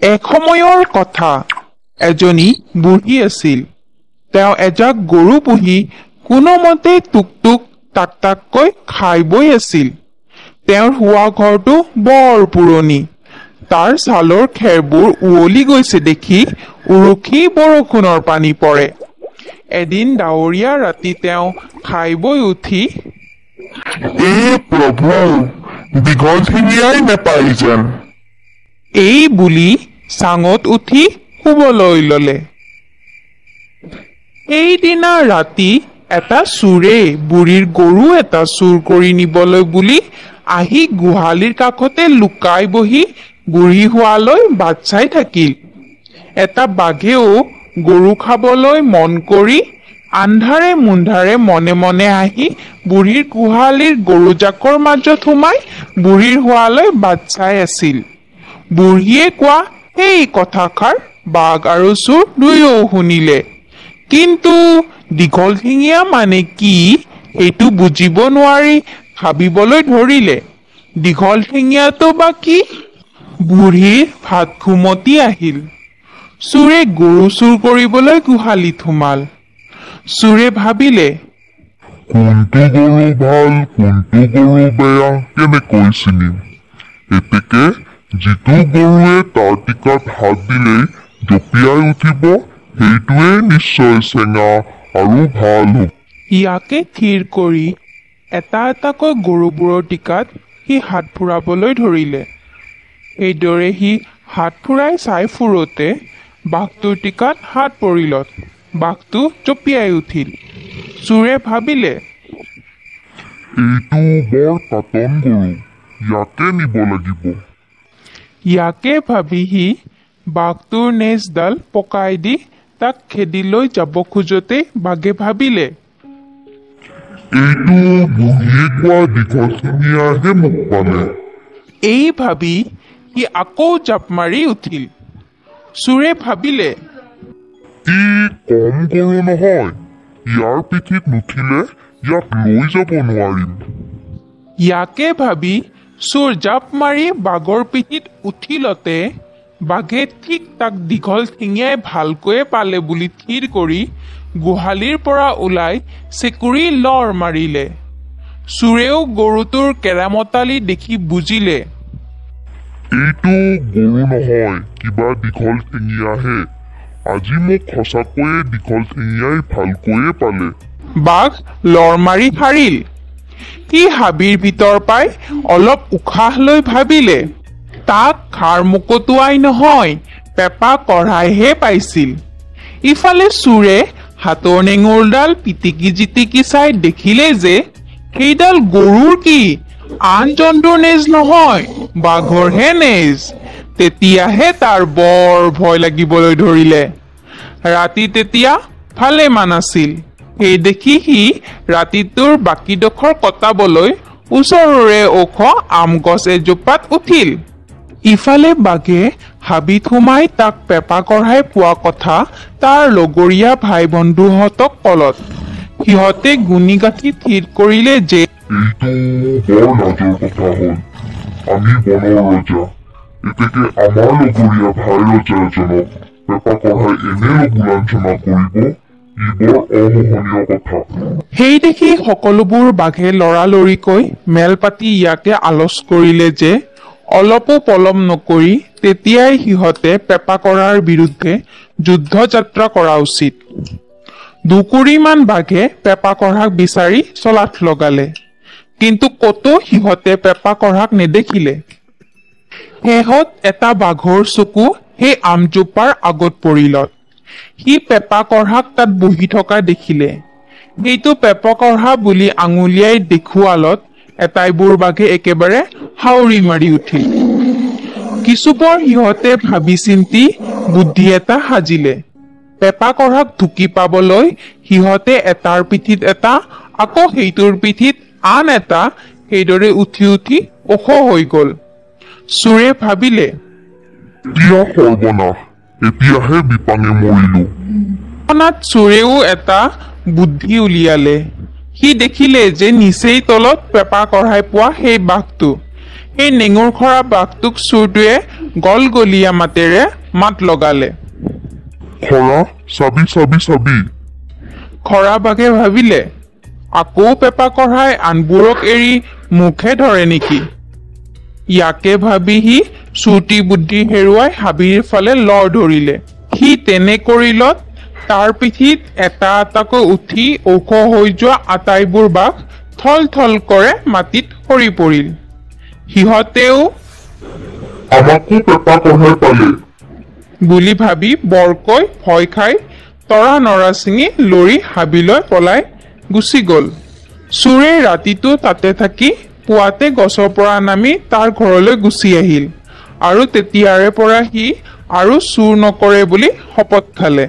এসময়ৰ কথা এজনী বুঢ়ী আছিল। তেওঁ এজাক গৰু পুহি কোনোমতে টুক টাক টাককৈ খাই বৈ আছিল। তেওঁৰ শোৱা ঘৰটো বৰ পুৰণি। তাৰ ছালৰ খেৰবোৰ উৱলি গৈছে দেখি উৰুখি বৰষুণৰ পানী পৰে। এদিন ডাৱৰীয়া ৰাতি তেওঁ খাই বৈ উঠি প্ৰভু দীঘল ঠেঙীয়াই নেপায় যেন এই বুলি চাঙত উঠি শুবলৈ ললে। সেইদিনা ৰাতি এটা চোৰে বুঢ়ীৰ গৰু এটা চুৰ কৰি নিবলৈ বুলি আহি গোহালিৰ কাষতে লুকাই বহি বুঢ়ী হোৱালৈ বাট চাই থাকিল। এটা বাঘেও গৰু খাবলৈ মন কৰি আন্ধাৰে মুন্ধাৰে মনে মনে আহি বুঢ়ীৰ গোহালিৰ গৰুজাকৰ মাজত সোমাই বুঢ়ীৰ হোৱালৈ বাট চাই আছিল। বুঢ়ীয়ে কোৱা সেই কথাষাৰ বাঘ আৰু চোৰ দুয়ো শুনিলে, কিন্তু দীঘল ঠেঙীয়া মানে কি সেইটো বুজিব নোৱাৰি ভাবিবলৈ ধৰিলে। দীঘল ঠেঙীয়াটো বা কি? বুঢ়ীৰ ভাত ঘুমতি আহিল। চোৰে গৰু চুৰ কৰিবলৈ গোহালিত সোমাল। চোৰে ভাবিলে, কোনটো গৰু ভাল কোনটো গৰু বেয়া কেনেকৈ চিনিম? এতেকে যিটো গৰুৱে তাৰ টিকাত হাত দিলেই জঁপিয়াই উঠিব সেইটোৱে নিশ্চয় চেঙা আৰু ভাল হ'ব। ইয়াকে থিৰ কৰি এটা এটাকৈ গৰুবোৰৰ টিকাত সি হাত ফুৰাবলৈ ধৰিলে। সেইদৰে সি হাত ফুৰাই চাই ফুৰোতে বাঘটোৰ টিকাত হাত পৰিলত বাঘটো জঁপিয়াই উঠিল। চোৰে ভাবিলে, এইটো বৰ পাতন গৰু, ইয়াকে নিব লাগিব। ইয়াকে ভাবি সি বাঘটোৰ নেজডাল পকাই দি তাক খেদি লৈ যাব খোজোতে বাঘে ভাবিলে, এইটো বুঢ়ীয়ে কোৱা দীঘল ঠেঙীয়াহে মোক পালে। এই ভাবি সি আকৌ জাপ মাৰি উঠিল। চোৰে ভাবিলে, ই কম গৰু নহয়, ইয়াৰ পিঠিত নুঠিলে ইয়াক লৈ যাব নোৱাৰিম। ইয়াকে ভাবি চোৰ জাপ মাৰি বাঘৰ পিঠিত উঠিলতে বাঘে ঠিক তাক দীঘল ঠেঙীয়াই ভালকৈয়ে পালে বুলি থিৰ কৰি গোহালিৰ পৰা ওলাই চেকুৰি লৰ মাৰিলে। চোৰেও গৰুটোৰ কেৰামতালি দেখি বুজিলে, এইটো গৰু নহয় কিবা দীঘল ঠেঙীয়াহে। আজি মোক সঁচাকৈয়ে দীঘল ঠেঙীয়াই ভালকৈয়ে পালে। বাঘ লৰ মাৰি হাৰিল। সি হাবিৰ ভিতৰ পাই অলপ উশাহ লৈ ভাবিলে, তাক ঘাৰ মুকটোৱাই নহয় পেপা কঢ়াইহে পাইছিল। ইফালে চোৰে হাতৰ নেঙুৰডাল পিটিকি জিটিকি চাই দেখিলে যে সেইডাল গৰুৰ কি আন জন্তুৰ নেজ নহয়, বাঘৰহে নেজ। তেতিয়াহে তাৰ বৰ ভয় লাগিবলৈ ধৰিলে। ৰাতি তেতিয়া ভালেমান আছিল। সেই দেখি সি ৰাতিটোৰ বাকীডোখৰ কটাবলৈ ওচৰৰে ওখ আম গছ এজোপাত উঠিল। ইফালে বাঘে হাবিত সোমাই তাক পেপা কঢ়াই পোৱা কথা তাৰ লগৰীয়া ভাই বন্ধুহঁতক কলত সিহঁতে গুণি গাঁঠি থিৰ কৰিলে যে এইটো বৰ লাজৰ কথা হ'ল। আমি বনৰ ৰজা, এতেকে আমাৰ লগৰীয়া ভাই ৰজা এজনক পেপা কঢ়াই এনে লঘু-লাঞ্ছনা কৰিব, ই বৰ অমোহনীয় কথা। সেই দেখি সকলোবোৰ বাঘে লৰালৰিকৈ মেল পাতি ইয়াকে আলোচ কৰিলে যে অলপো পলম নকৰি তেতিয়াই সিহঁতে পেপা কঢ়াৰ বিৰুদ্ধে যুদ্ধ যাত্ৰা কৰা উচিত। দুকুৰিমান বাঘে পেপা কঢ়াক বিচাৰি চলাথ লগালে, কিন্তু কতো সিহঁতে পেপা কঢ়াক নেদেখিলে। শেহত এটা বাঘৰ চকু সেই আমজোপাৰ আগত পৰিলত। সি পেপা কঢ়াক তাত বহি থকা দেখিলে। সেইটো পেপা কঢ়া বুলি আঙুলিয়াই দেখুৱালত এটাইবোৰ বাঘে একেবাৰে হাউৰি মাৰি উঠিল। কিছুপৰ সিহঁতে ভাবি চিন্তি বুদ্ধি এটা সাজিলে। পেপা কঢ়াক ঢুকি পাবলৈ সিহঁতে এটাৰ পিঠিত এটা আকৌ সেইটোৰ পিঠিত আন এটা সেইদৰে উঠি উঠি ওখ হৈ গল। চোৰে ভাবিলে, এতিয়া সৰ্বনাশ, এতিয়াহে বিপাঙে মৰিলো। তৎক্ষণাৎ চোৰেও এটা বুদ্ধি উলিয়ালে। সি দেখিলে যে নিচেই তলত পেপা কঢ়াই পোৱা সেই বাঘটো। সেই নেঙুৰ খৰা বাঘটোক চোৰটোৱে গলগলীয়া মাতেৰে মাত লগালে। খৰা চাবি চাবি চাবি। খৰা বাঘে ভাবিলে, আকৌ পেপা কঢ়াই আনবোৰক এৰি মুখে ধৰে নেকি। ইয়াকে ভাবি সি চুটি বুদ্ধি হেৰুৱাই হাবিৰ ফালে লৰ ধৰিলে। সি তেনে কৰিলত তাৰ পিঠিত এটা এটাকৈ উঠি ওখ হৈ যোৱা আটাইবোৰ বাঘ থল থল কৰে মাটিত সৰি পৰিল। সিহঁতেও আমাকো পেপা কঢ়াই পালে বুলি ভাবি বৰকৈ ভয় খাই তৰা নৰা ছিঙি লৰি হাবিলৈ পলাই গুচি গল। চোৰে ৰাতিটো তাতে থাকি পুৱাতে গছৰ পৰা নামি তাৰ ঘৰলৈ গুচি আহিল আৰু তেতিয়াৰে পৰা সি আৰু চুৰ নকৰে বুলি শপত খালে।